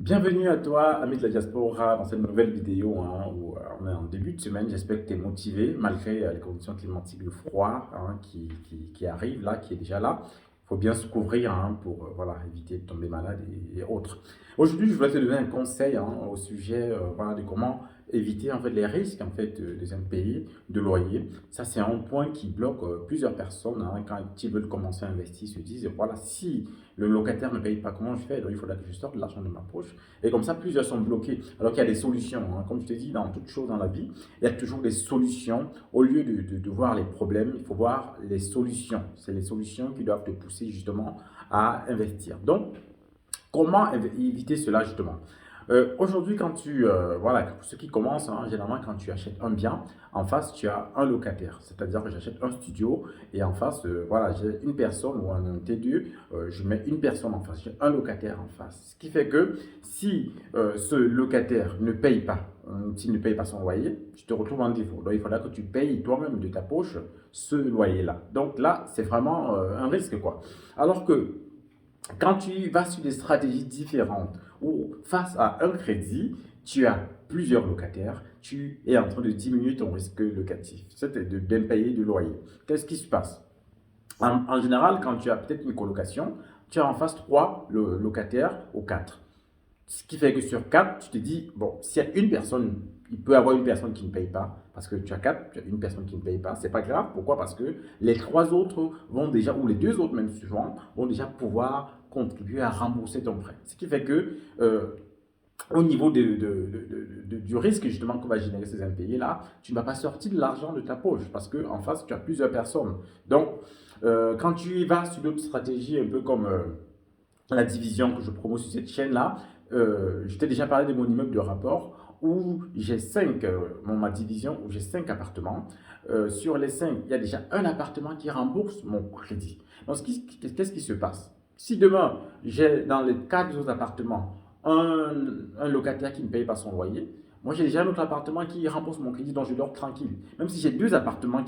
Bienvenue à toi, ami de la diaspora, dans cette nouvelle vidéo où on est en début de semaine. J'espère que tu es motivé malgré les conditions climatiques, le froid qui arrive là, qui est déjà là. Il faut bien se couvrir pour voilà, éviter de tomber malade et autres. Aujourd'hui, je voulais te donner un conseil au sujet voilà, de comment éviter en fait, les risques en fait, des impayés de loyer. Ça, c'est un point qui bloque plusieurs personnes quand ils veulent commencer à investir. Ils se disent, voilà, si le locataire ne paye pas, comment je fais? Donc, il faudra que je sorte de l'argent de ma poche. Et comme ça, plusieurs sont bloqués. Alors qu'il y a des solutions. Comme je te dis, dans toute chose dans la vie, il y a toujours des solutions. Au lieu de voir les problèmes, il faut voir les solutions. C'est les solutions qui doivent te pousser justement à investir. Donc, comment éviter cela justement? Aujourd'hui, quand voilà, pour ceux qui commencent, généralement, quand tu achètes un bien, en face, tu as un locataire. C'est-à-dire que j'achète un studio et en face, voilà, j'ai une personne ou un T2, je mets une personne en face, j'ai un locataire en face. Ce qui fait que si ce locataire ne paye pas, s'il ne paye pas son loyer, tu te retrouves en défaut. Donc, il faudra que tu payes toi-même de ta poche ce loyer-là. Donc là, c'est vraiment un risque, quoi. Alors que quand tu vas sur des stratégies différentes ou face à un crédit, tu as plusieurs locataires, tu es en train de diminuer ton risque locatif, c'est d'impayé de loyer. Qu'est-ce qui se passe? En général, quand tu as peut-être une colocation, tu as en face trois locataires ou quatre. Ce qui fait que sur 4, tu te dis, bon, s'il y a une personne, il peut y avoir une personne qui ne paye pas, parce que tu as 4, tu as une personne qui ne paye pas, c'est pas grave. Pourquoi? Parce que les trois autres vont déjà, ou les deux autres même suivants, vont déjà pouvoir contribuer à rembourser ton prêt. Ce qui fait que, au niveau du risque justement que va générer ces impayés-là, tu ne vas pas sortir de l'argent de ta poche, parce qu'en face, tu as plusieurs personnes. Donc, quand tu vas sur d'autres stratégies, un peu comme la division que je promote sur cette chaîne-là, je t'ai déjà parlé de mon immeuble de rapport où j'ai ma division, où j'ai 5 appartements. Sur les 5, il y a déjà un appartement qui rembourse mon crédit. Donc, qu'est-ce qui se passe? Si demain, j'ai dans les 4 autres appartements un locataire qui ne paye pas son loyer, moi j'ai déjà un autre appartement qui rembourse mon crédit, donc je dors tranquille. Même si j'ai 2 appartements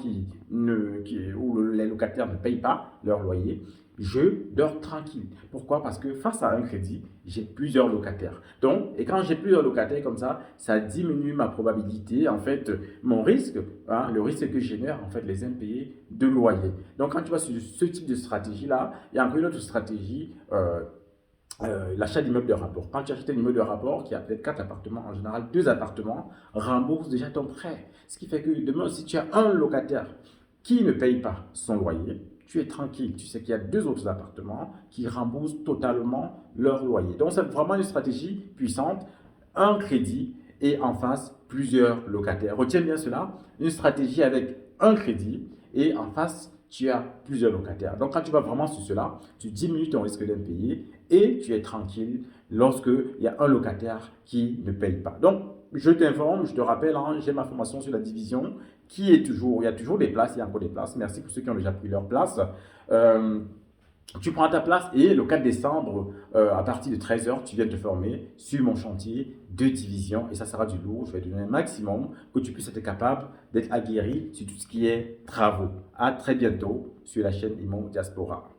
où les locataires ne payent pas leur loyer, je dors tranquille. Pourquoi? Parce que face à un crédit, j'ai plusieurs locataires. Donc, et quand j'ai plusieurs locataires comme ça diminue ma probabilité, en fait, mon risque, le risque que génère, en fait, les impayés de loyer. Donc, quand tu vas sur ce type de stratégie-là, il y a encore une autre stratégie, l'achat d'immeubles de rapport. Quand tu achètes un immeuble de rapport qui a peut-être 4 appartements, en général 2 appartements, rembourse déjà ton prêt. Ce qui fait que demain, si tu as un locataire qui ne paye pas son loyer, tu es tranquille. Tu sais qu'il y a 2 autres appartements qui remboursent totalement leur loyer. Donc, c'est vraiment une stratégie puissante. Un crédit et en face, plusieurs locataires. Retiens bien cela. Une stratégie avec un crédit et en face, tu as plusieurs locataires. Donc, quand tu vas vraiment sur cela, tu diminues ton risque d'impayé et tu es tranquille lorsqu'il y a un locataire qui ne paye pas. Donc, je t'informe, je te rappelle, j'ai ma formation sur la division il y a toujours des places, il y a encore des places. Merci pour ceux qui ont déjà pris leur place. Euh, Tu prends ta place et le 4 décembre, à partir de 13h, tu viens te former sur mon chantier de division et ça sera du lourd. Je vais te donner un maximum que tu puisses être capable d'être aguerri sur tout ce qui est travaux. À très bientôt sur la chaîne Immo Diaspora.